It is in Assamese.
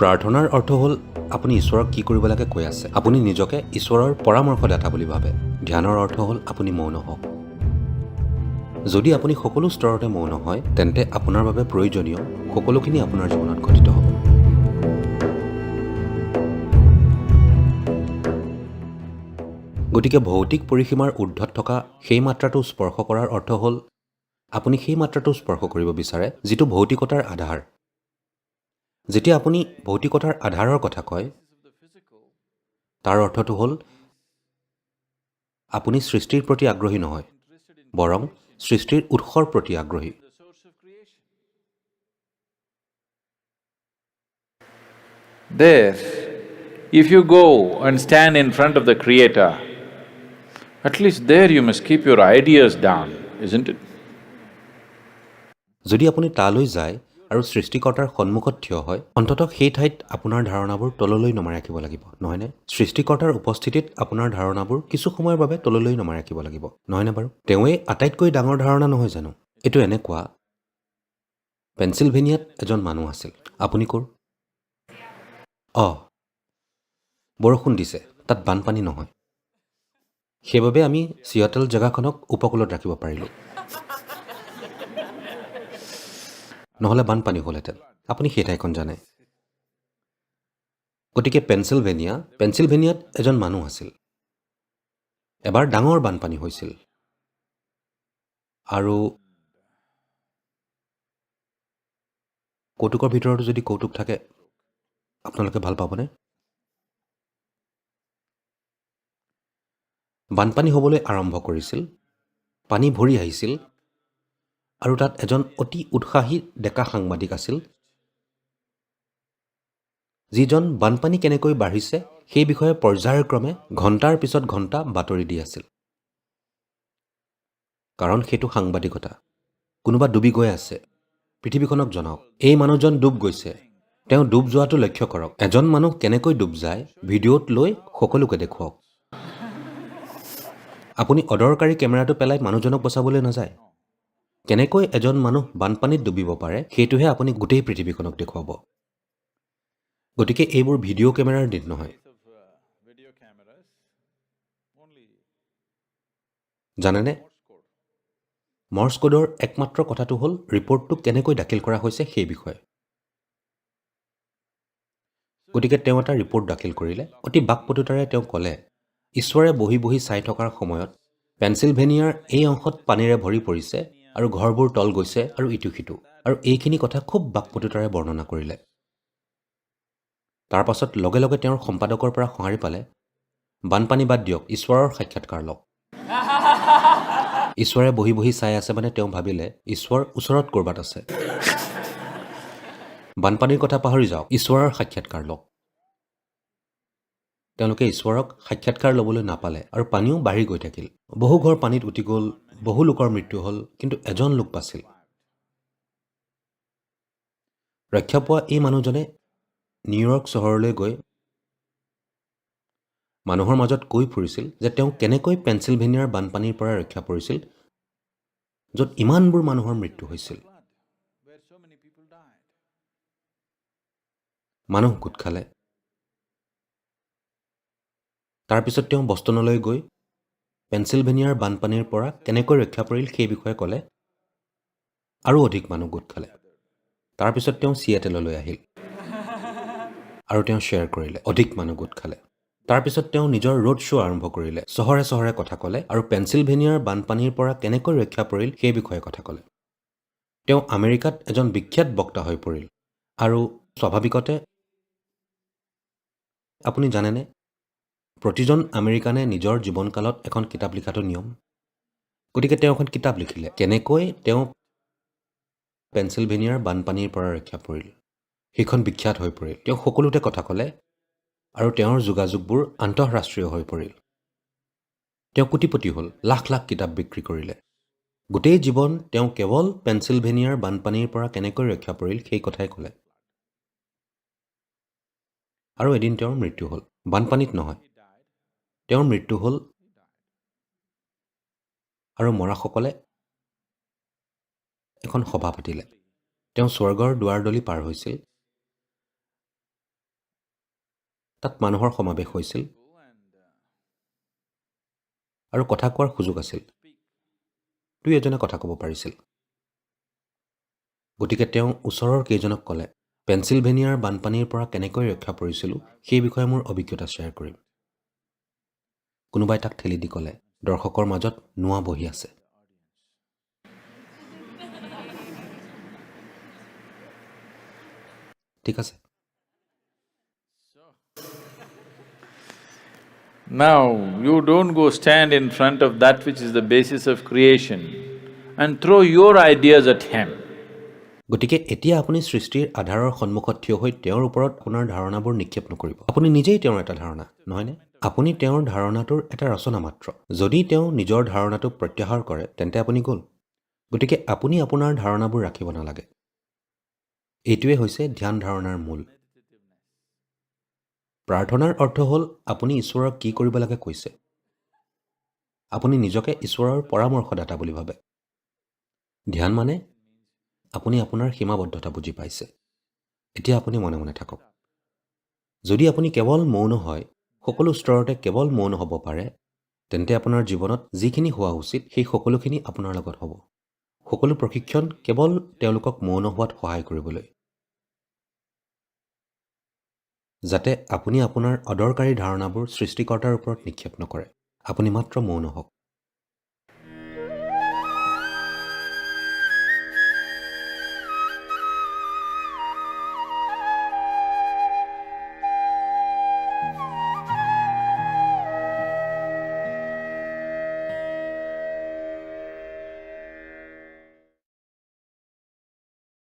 প্ৰাৰ্থনাৰ অৰ্থ হ'ল আপুনি ঈশ্বৰক কি কৰিব লাগে কৈ আছে। আপুনি নিজকে ঈশ্বৰৰ পৰামৰ্শদাতা বুলি ভাবে। ধ্যানৰ অৰ্থ হ'ল আপুনি মৌন হওক। যদি আপুনি সকলো স্তৰতে মৌন হয়, তেন্তে আপোনাৰ বাবে প্ৰয়োজনীয় সকলোখিনি আপোনাৰ জীৱনত ঘটিত হ'ব। গতিকে ভৌতিক পৰিসীমাৰ ঊৰ্ধত থকা সেই মাত্ৰাটো স্পৰ্শ কৰাৰ অৰ্থ হ'ল আপুনি সেই মাত্ৰাটো স্পৰ্শ কৰিব বিচাৰে যিটো ভৌতিকতাৰ আধাৰ। যেতিয়া আপুনি ভৌতিকতাৰ আধাৰৰ কথা কয়, তাৰ অৰ্থটো হ'ল আপুনি সৃষ্টিৰ প্ৰতি আগ্ৰহী নহয়, বৰং সৃষ্টিৰ উৎসৰ প্ৰতি আগ্ৰহী। There, if you go and stand in front of the Creator, at least there you must keep your ideas down, isn't it? যদি আপুনি তালৈ যায় আৰু সৃষ্টিকৰ্তাৰ সন্মুখত থিয় হয়, অন্ততঃ সেই ঠাইত আপোনাৰ ধাৰণাবোৰ তললৈ নমাই ৰাখিব লাগিব, নহয়নে? সৃষ্টিকৰ্তাৰ উপস্থিতিত আপোনাৰ ধাৰণাবোৰ কিছু সময়ৰ বাবে তললৈ নমাই ৰাখিব লাগিব, নহয়নে বাৰু? তেওঁৱেই আটাইতকৈ ডাঙৰ ধাৰণা নহয় জানো? এইটো এনেকুৱা, পেঞ্চিলভেনিয়াত এজন মানুহ আছিল। আপুনি ক'ৰ? বৰষুণ দিছে, তাত বানপানী নহয়। সেইবাবে আমি চিয়াটল জেগাখনক উপকূলত ৰাখিব পাৰিলোঁ। নহ'লে বানপানী হ'লহেঁতেন। আপুনি সেই ঠাইখন জানে। গতিকে পেঞ্চিলভেনিয়াত এজন মানুহ আছিল। এবাৰ ডাঙৰ বানপানী হৈছিল। আৰু কৌতুকৰ ভিতৰতো যদি কৌতুক থাকে, আপোনালোকে ভাল পাবনে? বানপানী হ'বলৈ আৰম্ভ কৰিছিল, পানী ভৰি আহিছিল, আৰু তাত এজন অতি উৎসাহী ডেকা সাংবাদিক আছিল, যিজন বানপানী কেনেকৈ বাঢ়িছে সেই বিষয়ে পৰ্যায়ক্ৰমে ঘণ্টাৰ পিছত ঘণ্টা বাতৰি দি আছিল। কাৰণ সেইটো সাংবাদিকতা। কোনোবা ডুবি গৈ আছে, পৃথিৱীখনক জনাওক, এই মানুহজন ডুব গৈছে, তেওঁ ডুব যোৱাটো লক্ষ্য কৰক। এজন মানুহ কেনেকৈ ডুব যায় ভিডিঅ'ত লৈ সকলোকে দেখুৱাওক। আপুনি অদৰকাৰী কেমেৰাটো পেলাই মানুহজনক বচাবলৈ নাযায়। কেনেকৈ এজন মানুহ বানপানীত ডুবিব পাৰে সেইটোহে আপুনি গোটেই পৃথিৱীখনক দেখুৱাব। গতিকে এইবোৰ ভিডিঅ' কেমেৰাৰ দিন নহয়। জানেনে? মৰ্ছ কোডৰ একমাত্ৰ কথাটো হ'ল ৰিপৰ্টটো কেনেকৈ দাখিল কৰা হৈছে সেই বিষয়ে। গতিকে তেওঁ এটা ৰিপৰ্ট দাখিল কৰিলে। অতি বাকপটুতাৰে তেওঁ ক'লে, ঈশ্বৰে বহি বহি চাই থকাৰ সময়ত পেঞ্চিলভেনিয়াৰ এই অংশত পানীৰে ভৰি পৰিছে আৰু ঘৰবোৰ তল গৈছে আৰু ইটো সিটো, আৰু এইখিনি কথা খুব বাকপটুতাৰে বৰ্ণনা কৰিলে। তাৰ পাছত লগে লগে তেওঁৰ সম্পাদকৰ পৰা সঁহাৰি পালে, বানপানী বাদ দিয়ক, ঈশ্বৰৰ সাক্ষাৎকাৰ লওক। ঈশ্বৰে বহি বহি চাই আছে মানে তেওঁ ভাবিলে ঈশ্বৰ ওচৰত ক'ৰবাত আছে। বানপানীৰ কথা পাহৰি যাওক, ঈশ্বৰৰ সাক্ষাৎকাৰ লওক। তেওঁলোকে ঈশ্বৰক সাক্ষাৎকাৰ ল'বলৈ নাপালে আৰু পানীও বাঢ়ি গৈ থাকিল। বহু ঘৰ পানীত উটি গ'ল, বহু লোকৰ মৃত্যু হ'ল, কিন্তু এজন লোক বাচিল। ৰক্ষা পোৱা এই মানুহজনে নিউয়ৰ্ক চহৰলৈ গৈ মানুহৰ মাজত কৈ ফুৰিছিল যে তেওঁ কেনেকৈ পেঞ্চিলভেনিয়াৰ বানপানীৰ পৰা ৰক্ষা পৰিছিল, য'ত ইমানবোৰ মানুহৰ মৃত্যু হৈছিল। মানুহ গোট খালে। তাৰপিছত তেওঁ বষ্টনলৈ গৈ পেঞ্চিলভেনিয়াৰ বানপানীৰ পৰা কেনেকৈ ৰক্ষা পৰিল সেই বিষয়ে ক'লে, আৰু অধিক মানুহ গোট খালে। তাৰপিছত তেওঁ চিয়েটেললৈ আহিল আৰু তেওঁ শ্বেয়াৰ কৰিলে, অধিক মানুহ গোট খালে। তাৰপিছত তেওঁ নিজৰ ৰোড শ্ব' আৰম্ভ কৰিলে, চহৰে চহৰে কথা ক'লে আৰু পেঞ্চিলভেনিয়াৰ বানপানীৰ পৰা কেনেকৈ ৰক্ষা পৰিল সেই বিষয়ে কথা ক'লে। তেওঁ আমেৰিকাত এজন বিখ্যাত বক্তা হৈ পৰিল। আৰু স্বাভাৱিকতে আপুনি জানেনে, প্ৰতিজন আমেৰিকানে নিজৰ জীৱনকালত এখন কিতাপ লিখাটো নিয়ম। গতিকে তেওঁ এখন কিতাপ লিখিলে, কেনেকৈ তেওঁ পেঞ্চিলভেনিয়াৰ বানপানীৰ পৰা ৰক্ষা পৰিল। সেইখন বিখ্যাত হৈ পৰিল। তেওঁ সকলোতে কথা ক'লে আৰু তেওঁৰ যোগাযোগবোৰ আন্তঃৰাষ্ট্ৰীয় হৈ পৰিল। তেওঁ কোটিপতি হ'ল, লাখ লাখ কিতাপ বিক্ৰী কৰিলে। গোটেই জীৱন তেওঁ কেৱল পেঞ্চিলভেনিয়াৰ বানপানীৰ পৰা কেনেকৈ ৰক্ষা পৰিল সেই কথাই ক'লে। আৰু এদিন তেওঁৰ মৃত্যু হ'ল। বানপানীত নহয়, তেওঁৰ মৃত্যু হ'ল, আৰু মৰাসকলে এখন সভা পাতিলে। তেওঁ স্বৰ্গৰ দুৱাৰদলি পাৰ হৈছিল তাত মানুহৰ সমাৱেশ হৈছিল আৰু কথা কোৱাৰ সুযোগ আছিল। দুই এজনে কথা ক'ব পাৰিছিল। গতিকে তেওঁ ওচৰৰ কেইজনক ক'লে, পেনচিলভেনিয়াৰ বানপানীৰ পৰা কেনেকৈ ৰক্ষা পৰিছিলোঁ সেই বিষয়ে মোৰ অভিজ্ঞতা শ্বেয়াৰ কৰিম। কোনোবাই তাক ঠেলি দি ক'লে, দৰ্শকৰ মাজত নোৱা বহি আছে। ঠিক আছে। Now, you don't go stand in front of that which is the basis of creation and throw your ideas at him. গতিকে এতিয়া আপুনি সৃষ্টিৰ আধাৰৰ সন্মুখত থিয় হৈ তেওঁৰ ওপৰত আপোনাৰ ধাৰণাবোৰ নিক্ষেপ নকৰিব। আপুনি নিজেই তেওঁৰ এটা ধাৰণা, নহয়নে? আপুনি তেওঁৰ ধাৰণাটোৰ এটা ৰচনা মাত্ৰ। যদি তেওঁ নিজৰ ধাৰণাটোক প্ৰত্যাহাৰ কৰে তেন্তে আপুনি গ'ল। গতিকে আপুনি আপোনাৰ ধাৰণাবোৰ ৰাখিব নালাগে। এইটোৱে হৈছে ধ্যান ধাৰণাৰ মূল। প্ৰাৰ্থনাৰ অৰ্থ হ'ল আপুনি ঈশ্বৰক কি কৰিব লাগে কৈছে। আপুনি নিজকে ঈশ্বৰৰ পৰামৰ্শদাতা বুলি ভাবে। ধ্যান মানে আপুনি আপোনাৰ সীমাবদ্ধতা বুজি পাইছে। এতিয়া আপুনি মনে মনে থাকক। যদি আপুনি কেৱল মৌন হয়, সকলো স্তৰতে কেৱল মৌন হ'ব পাৰে, তেন্তে আপোনাৰ জীৱনত যিখিনি হোৱা উচিত সেই সকলোখিনি আপোনাৰ লগত হ'ব। সকলো প্ৰশিক্ষণ কেৱল তেওঁলোকক মৌন হোৱাত সহায় কৰিবলৈ। যাতে আপুনি আপোনাৰ অদৰকাৰী ধাৰণাবোৰ সৃষ্টিকৰ্তাৰ ওপৰত নিক্ষেপ নকৰে। আপুনি মাত্ৰ মৌন হওক।